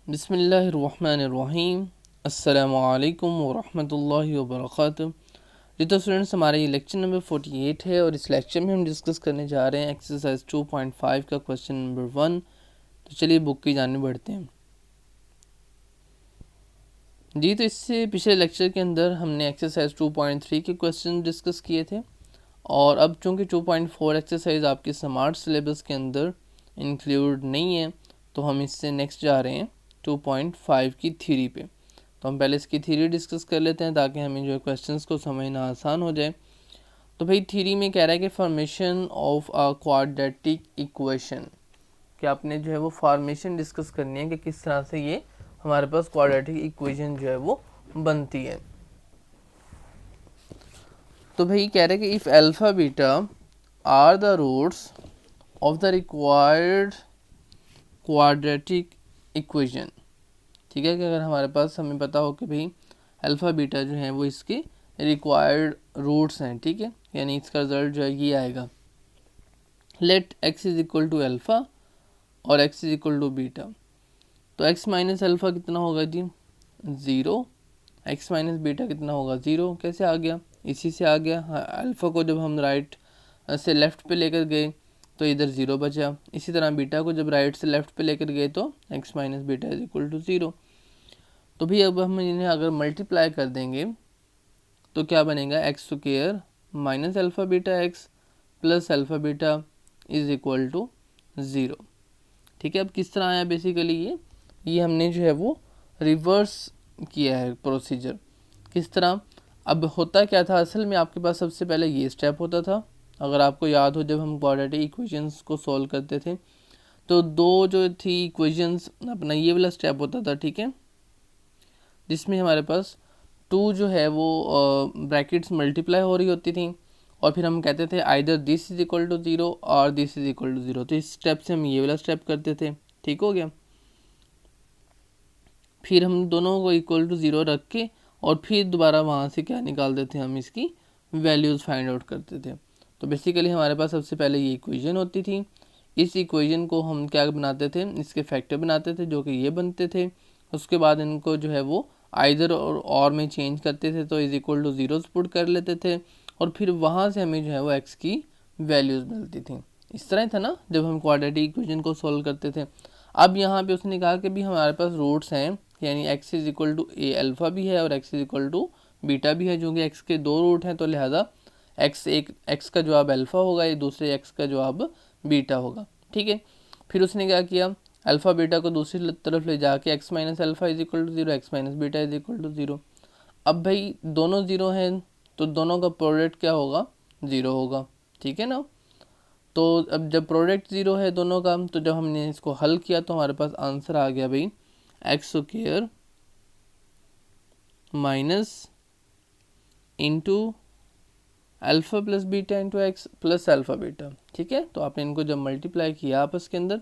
बिस्मिल्लाहिर्रहमानिर्रहीम। अस्सलामु अलैकुम वरहमतुल्लाहि वबरकातुहू। जी तो स्टूडेंट्स, हमारा ये लेक्चर नंबर 48 है और इस लेक्चर में हम डिस्कस करने जा रहे हैं एक्सरसाइज 2.5 का क्वेश्चन नंबर 1। तो चलिए बुक की जाने बढ़ते हैं। जी तो इससे पिछले लेक्चर के अंदर हमने एक्सरसाइज 2.3 के क्वेश्चन डिस्कस किए थे और अब चूँकि 2.4 एक्सरसाइज आपके स्मार्ट सिलेबस के अंदर इंक्लूड नहीं है तो हम इससे नेक्स्ट जा रहे हैं 2.5 की थ्योरी पे। तो हम पहले इसकी थ्योरी डिस्कस कर लेते हैं ताकि हमें जो है क्वेश्चंस को समझना आसान हो जाए। तो भाई थ्योरी में कह रहा है कि formation of a quadratic equation, कि आपने जो है वो फॉर्मेशन डिस्कस करनी है कि किस तरह से ये हमारे पास क्वाड्रेटिक इक्वेशन जो है वो बनती है। तो भाई कह रहे हैं कि if alpha beta are the roots of the required quadratic equation, ठीक है, कि अगर हमारे पास हमें पता हो कि भाई अल्फ़ा बीटा जो है वो इसके रिक्वायर्ड रूट्स हैं, ठीक है, यानी इसका रिजल्ट जो है ये आएगा। Let x is equal to alpha और x is equal to beta. तो एक्स माइनस अल्फ़ा कितना होगा जी? 0। एक्स माइनस बीटा कितना होगा? 0। कैसे आ गया? इसी से आ गया। हाँ, अल्फ़ा को जब हम राइट से लेफ़्ट पे लेकर गए तो इधर 0 बचा। इसी तरह बीटा को जब राइट से लेफ़्ट पे लेकर गए तो x minus beta is equal to 0। तो भी अब हम इन्हें अगर मल्टीप्लाई कर देंगे तो क्या बनेगा? X square minus alpha beta x plus alpha beta is equal to 0। ठीक है, अब किस तरह आया बेसिकली ये हमने जो है वो रिवर्स किया है प्रोसीजर। किस तरह? अब होता क्या था असल में, आपके पास सबसे पहले ये स्टेप होता था। अगर आपको याद हो जब हम क्वाड्रेटिक इक्वेशंस को सॉल्व करते थे तो दो जो थी इक्वेशंस, अपना ये वाला स्टेप होता था, ठीक है, जिसमें हमारे पास 2 जो है वो ब्रैकेट्स मल्टीप्लाई हो रही होती थी और फिर हम कहते थे either this is equal to 0 और दिस इज इक्वल टू 0। तो इस स्टेप से हम ये वाला स्टेप करते थे, ठीक हो गया। फिर हम दोनों को इक्वल टू 0 रख के और फिर दोबारा वहाँ से क्या निकालते थे? हम इसकी वैल्यूज़ फाइंड आउट करते थे। तो बेसिकली हमारे पास सबसे पहले ये इक्वेशन होती थी। इस इक्वेशन को हम क्या बनाते थे? इसके फैक्टर बनाते थे जो कि ये बनते थे। उसके बाद इनको जो है वो आइदर और में चेंज करते थे, तो इज इक्वल टू 0 पुट कर लेते थे और फिर वहाँ से हमें जो है वो एक्स की वैल्यूज़ मिलती थी। इस तरह था ना जब हम क्वाड्रेटिक इक्वेशन को सॉल्व करते थे। अब यहाँ पे उसने कहा कि भी हमारे पास रूट्स हैं, यानी x is equal to a alpha भी है और x is equal to beta भी है, जो कि एक्स के 2 रूट हैं, तो लिहाजा एक्स का जवाब अल्फ़ा होगा, ये दूसरे एक्स का जवाब बीटा होगा, ठीक है। फिर उसने क्या किया? अल्फ़ा बीटा को दूसरी तरफ ले जाके x minus alpha is equal to 0, x minus beta is equal to 0। अब भाई दोनों 0 हैं तो दोनों का प्रोडक्ट क्या होगा? 0 होगा, ठीक है ना। तो अब जब प्रोडक्ट 0 है दोनों का, तो जब हमने इसको हल किया तो हमारे पास आंसर आ गया भाई x square minus into alpha plus beta into x plus alpha beta, ठीक है। तो आपने इनको जब मल्टीप्लाई किया आपस के अंदर,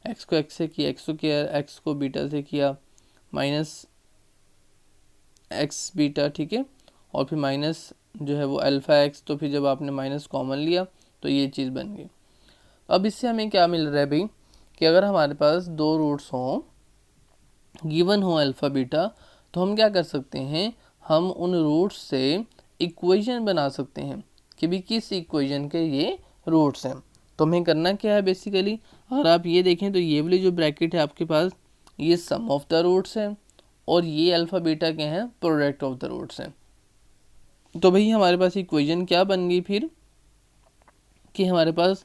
एक्स को एक्स से किया एक्स स्क्वायर, एक्स को बीटा से किया माइनस एक्स बीटा, ठीक है, और फिर माइनस जो है वो अल्फ़ा एक्स, तो फिर जब आपने माइनस कॉमन लिया तो ये चीज़ बन गई। अब इससे हमें क्या मिल रहा है भाई कि अगर हमारे पास 2 रूट्स हों, गिवन हो अल्फ़ा बीटा, तो हम क्या कर सकते हैं? हम उन रूट्स से इक्वेशन बना सकते हैं कि भी किस इक्वेशन के ये रूट्स हैं। तो हमें करना क्या है बेसिकली, अगर आप ये देखें तो ये वाली जो ब्रैकेट है आपके पास, ये सम ऑफ द रूट्स है और ये अल्फ़ा बीटा के हैं प्रोडक्ट ऑफ द रूट्स हैं। तो भाई हमारे पास इक्वेशन क्या बन गई फिर कि हमारे पास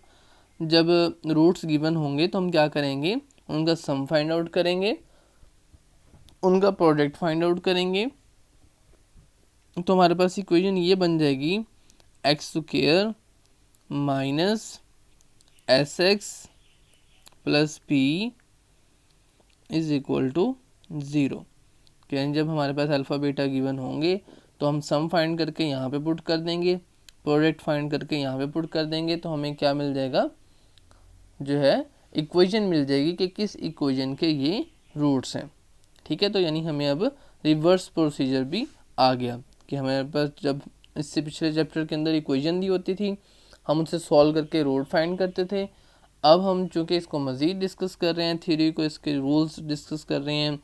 जब रूट्स गिवन होंगे तो हम क्या करेंगे? उनका सम फाइंड आउट करेंगे, उनका प्रोडक्ट फाइंड आउट करेंगे। तो हमारे पास इक्वेशन ये बन जाएगी x square minus S x plus P is equal to 0। यानी जब हमारे पास अल्फ़ा बीटा गिवन होंगे तो हम सम फाइंड करके यहाँ पे पुट कर देंगे, प्रोडक्ट फाइंड करके यहाँ पे पुट कर देंगे, तो हमें क्या मिल जाएगा? जो है इक्वेशन मिल जाएगी कि किस इक्वेशन के ये रूट्स हैं, ठीक है। तो यानी हमें अब रिवर्स प्रोसीजर भी आ गया कि हमारे पास जब इससे पिछले चैप्टर के अंदर इक्वेशन दी होती थी हम उनसे सॉल्व करके रूट फाइंड करते थे। अब हम चूँकि इसको मज़ीद डिस्कस कर रहे हैं, थ्योरी को, इसके रूल्स डिस्कस कर रहे हैं,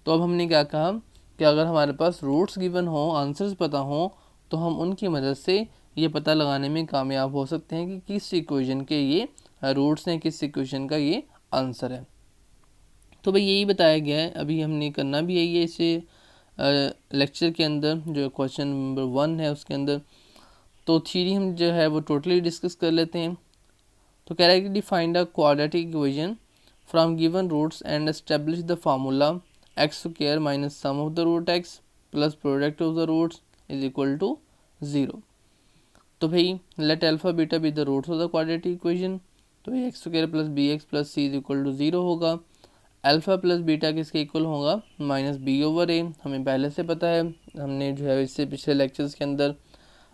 तो अब हमने क्या कहा कि अगर हमारे पास रूट्स गिवन हो, आंसर्स पता हो, तो हम उनकी मदद से ये पता लगाने में कामयाब हो सकते हैं कि किस इक्वेशन के ये रूट्स हैं, किस इक्वेशन का ये आंसर है। तो भाई यही बताया गया है, अभी हमने करना भी यही है इसे लेक्चर के अंदर, जो क्वेश्चन नंबर 1 है उसके अंदर। तो थ्योरी हम जो है वो टोटली डिस्कस कर लेते हैं। तो कह रहा है कि define the quadratic equation from given roots and establish the formula x square minus sum of the root x plus product of the roots is equal to 0। तो भाई let alpha beta be the roots of the quadratic equation. तो ये x square plus b x plus c is equal to 0 होगा। Alpha plus beta किसके equal होगा, minus b over a. हमें पहले से पता है, हमने जो है इससे पिछले लेक्चर्स के अंदर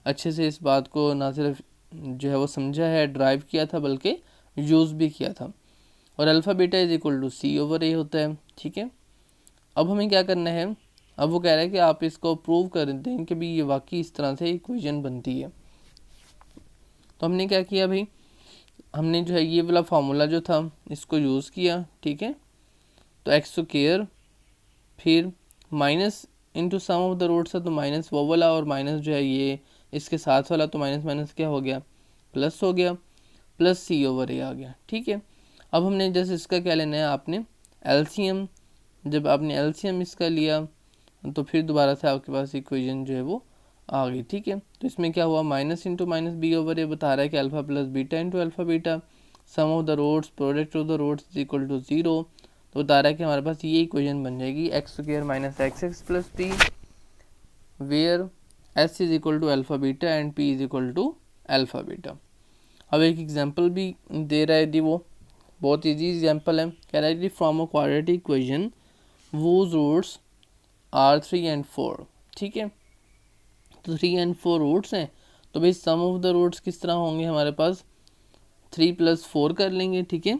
अच्छे से इस बात को ना सिर्फ जो है वो समझा है, ड्राइव किया था, बल्कि यूज़ भी किया था। और alpha beta is equal to c over a होता है, ठीक है। अब हमें क्या करना है, अब वो कह रहा है कि आप इसको प्रूव कर दें कि भाई ये वाकई इस तरह से इक्वेशन बनती है। तो हमने क्या किया भाई, हमने जो है ये वाला फार्मूला जो था इसको यूज़ किया, ठीक है। तो एक्स स्क्वायर फिर minus into sum of the roots है, तो माइनस वो वाला और माइनस जो है ये इसके साथ वाला, तो माइनस माइनस क्या हो गया, प्लस हो गया, प्लस सी ओवर ए आ गया, ठीक है। अब हमने जैसे इसका क्या लेना है, आपने एलसीएम, जब आपने एलसीएम इसका लिया तो फिर दोबारा से आपके पास इक्वेशन जो है वो आ गई, ठीक है। तो इसमें क्या हुआ, minus into minus b over a बता रहा है कि alpha plus beta into alpha beta sum of the roots product of the roots is equal to 0। तो बता रहा है कि हमारे पास ये इक्वेशन बन जाएगी x square minus x x plus P, where S is equal to alpha beta and P is equal to alpha beta. अब एक एग्जांपल भी दे रहा है जी, वो बहुत इजी एग्जांपल है। कह रहा है कि from a quadratic equation whose roots are 3 and 4, ठीक है। तो 3 एंड 4 रूट्स हैं, तो भाई सम ऑफ द रूट्स किस तरह होंगे हमारे पास, 3 प्लस 4 कर लेंगे, ठीक है।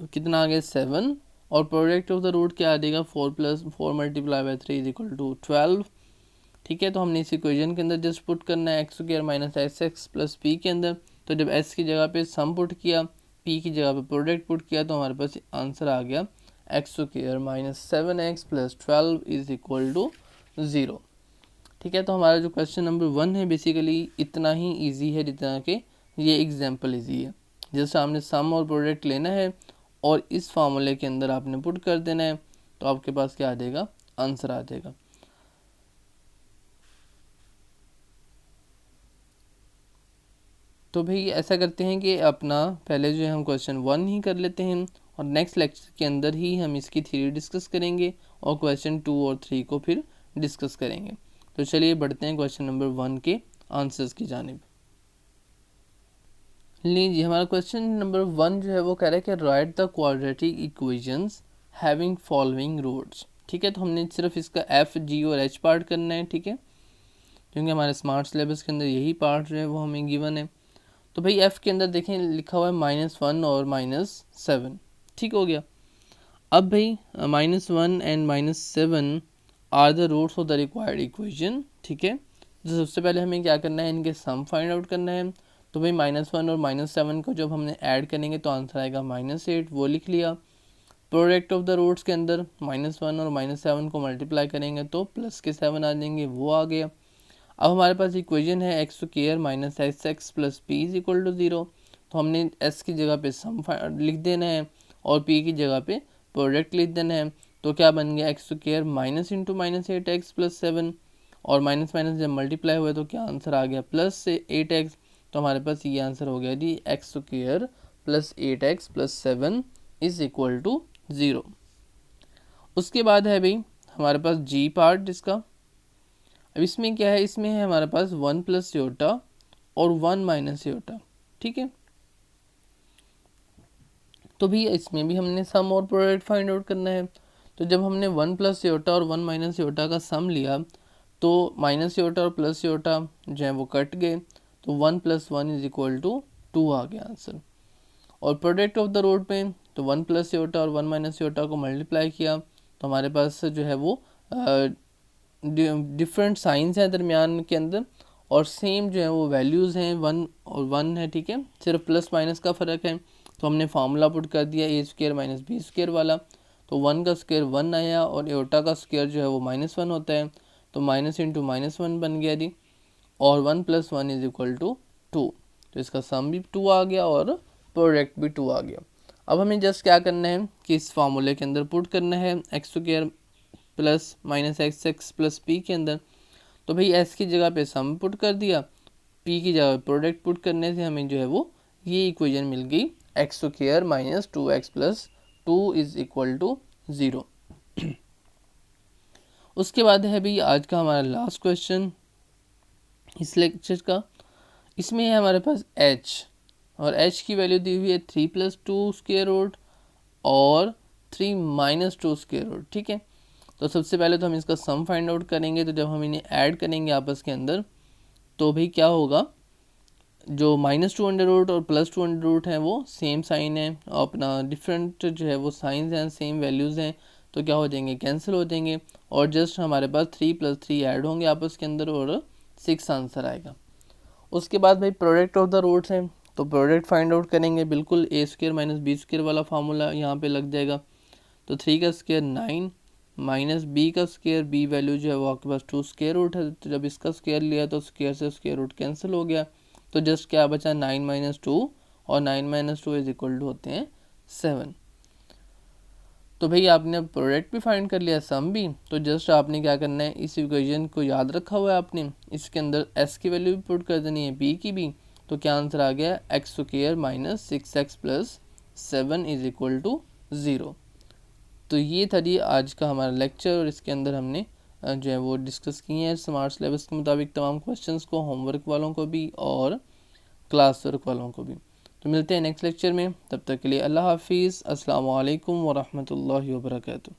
कितना आ गया 7, और प्रोडक्ट ऑफ द रूट क्या आ जाएगा, 4 plus 4 multiply by 3 is equal to 12, ठीक है। तो हमने इस इक्वेशन के अंदर जस्ट पुट करना है x square minus x x plus P के अंदर। तो जब एस की जगह पे सम पुट किया, पी की जगह पे प्रोडक्ट पुट किया, तो हमारे पास आंसर आ गया x square minus 7x plus 12 is equal to 0, ठीक है। तो हमारा जो क्वेश्चन नंबर 1 है बेसिकली इतना ही ईजी है जितना कि ये एग्जाम्पल ईजी है। जैसे हमने सम और प्रोडक्ट लेना है और इस फार्मूले के अंदर आपने पुट कर देना है, तो आपके पास क्या आ जाएगा, आंसर आ जाएगा। तो भाई ऐसा करते हैं कि अपना पहले जो है हम क्वेश्चन 1 ही कर लेते हैं, और नेक्स्ट लेक्चर के अंदर ही हम इसकी थ्योरी डिस्कस करेंगे और क्वेश्चन 2 और 3 को फिर डिस्कस करेंगे। तो चलिए बढ़ते हैं क्वेश्चन नंबर 1 के आंसर्स की जानिब। लीजिए हमारा क्वेश्चन नंबर 1 जो है वो कह रहा है कि write the quadratic equations having following roots, ठीक है। तो हमने सिर्फ इसका एफ जी और एच पार्ट करना है, ठीक है, क्योंकि हमारे स्मार्ट सिलेबस के अंदर यही पार्ट जो है वो हमें गिवन है। तो भाई एफ़ के अंदर देखें लिखा हुआ है -1 और -7, ठीक हो गया। अब भाई -1 and -7 are the roots of the required equation, ठीक है। तो सबसे पहले हमें क्या करना है, इनके सम फाइंड आउट करना है। तो भाई -1 और -7 को जब हमने ऐड करेंगे तो आंसर आएगा -8, वो लिख लिया। प्रोडक्ट ऑफ द रूट्स के अंदर -1 और -7 को मल्टीप्लाई करेंगे तो प्लस के 7 आ जाएंगे, वो आ गया। अब हमारे पास इक्वेशन है x square minus x x plus P is equal to 0। तो हमने एस की जगह पे सम लिख देना है और पी की जगह पे प्रोडक्ट लिख देना है। तो क्या बन गया, x square minus into minus 8x plus 7, और माइनस माइनस जब मल्टीप्लाई हुआ तो क्या आंसर आ गया, प्लस से 8x। तो हमारे पास ये आंसर हो गया जी, x square plus 8x plus 7 is equal to 0। उसके बाद है भाई हमारे पास जी पार्ट जिसका, अब इसमें क्या है, इसमें है हमारे पास 1 प्लस योटा और 1 माइनस योटा, ठीक है। तो भी इसमें भी हमने सम और प्रोडक्ट फाइंड आउट करना है। तो जब हमने 1 प्लस योटा और 1 माइनस योटा का सम लिया तो माइनस योटा और प्लस योटा जो है वो कट गए, तो 1 प्लस 1 इज इक्वल टू 2 आ गया आंसर। और प्रोडक्ट ऑफ द रूट में तो 1 प्लस योटा और 1 माइनस योटा को मल्टीप्लाई किया तो हमारे पास जो है वो डिफरेंट साइंस हैं दरमियान के अंदर, और सेम जो है वो वैल्यूज़ हैं 1 और 1 है, ठीक है, सिर्फ प्लस माइनस का फ़र्क है। तो हमने फार्मूला पुट कर दिया ए स्क्वायर माइनस बी स्क्वायर वाला, तो 1 का स्क्वायर 1 आया और एटा का स्क्वायर जो है वो -1 होता है, तो माइनस इंटू -1 बन गया जी, और 1 + 1 = 2, तो इसका सम भी 2 आ गया और प्रोडक्ट भी 2 आ गया। अब हमें जस्ट क्या करना है कि इस फार्मूले के अंदर पुट करना है x square plus minus x x plus P के अंदर। तो भाई एस की जगह पे सम पुट कर दिया, पी की जगह प्रोडक्ट पुट करने से हमें जो है वो ये इक्वेशन मिल गई x square minus 2x plus 2 = 0। उसके बाद है भाई आज का हमारा लास्ट क्वेश्चन इस लेक्चर का। इसमें है हमारे पास h, और h की वैल्यू दी हुई है 3 + 2 स्क्वायर रूट और 3 - 2 स्क्वायर रूट, ठीक है। तो सबसे पहले तो हम इसका सम फाइंड आउट करेंगे। तो जब हम इन्हें ऐड करेंगे आपस के अंदर तो भाई क्या होगा, जो -2 अंडर रूट और +2 अंडर रूट है वो सेम साइन है, अपना डिफरेंट जो है वो साइंस हैं, सेम वैल्यूज़ हैं, तो क्या हो जाएंगे, कैंसिल हो जाएंगे, और जस्ट हमारे पास 3 + 3 ऐड होंगे आपस के अंदर और 6 आंसर आएगा। उसके बाद भाई प्रोडक्ट ऑफ द रूट्स हैं, तो प्रोडक्ट फाइंड आउट करेंगे, बिल्कुल ए स्क्वायर माइनस बी स्क्वायर वाला फार्मूला यहाँ पे लग जाएगा। तो 3 का स्क्वायर 9 माइनस बी का स्क्वायर, बी वैल्यू जो है वो आपके पास 2 स्क्वायर रूट है, तो जब इसका स्क्वायर लिया तो स्क्वायर से स्क्वायर रूट कैंसिल हो गया, तो जस्ट क्या बचा 9 - 2, और 9 - 2 = होते हैं 7। तो भाई आपने अब प्रोडक्ट भी फाइंड कर लिया, सम भी, तो जस्ट आपने क्या करना है, इस इक्वेशन को याद रखा हुआ है आपने, इसके अंदर एस की वैल्यू भी पुट कर देनी है, बी की भी, तो क्या आंसर आ गया x square minus 6x plus 7 = 0। तो ये था जी आज का हमारा लेक्चर, और इसके अंदर हमने जो है वो डिस्कस किए हैं स्मार्ट सिलेबस के मुताबिक तमाम क्वेश्चंस को, होमवर्क वालों को भी और क्लास वर्क वालों को भी। तो मिलते हैं नेक्स्ट लेक्चर में, तब तक के लिए अल्लाह हाफिज़, अस्सलाम वालेकुम वरहमतुल्लाहि वबरकातुहू।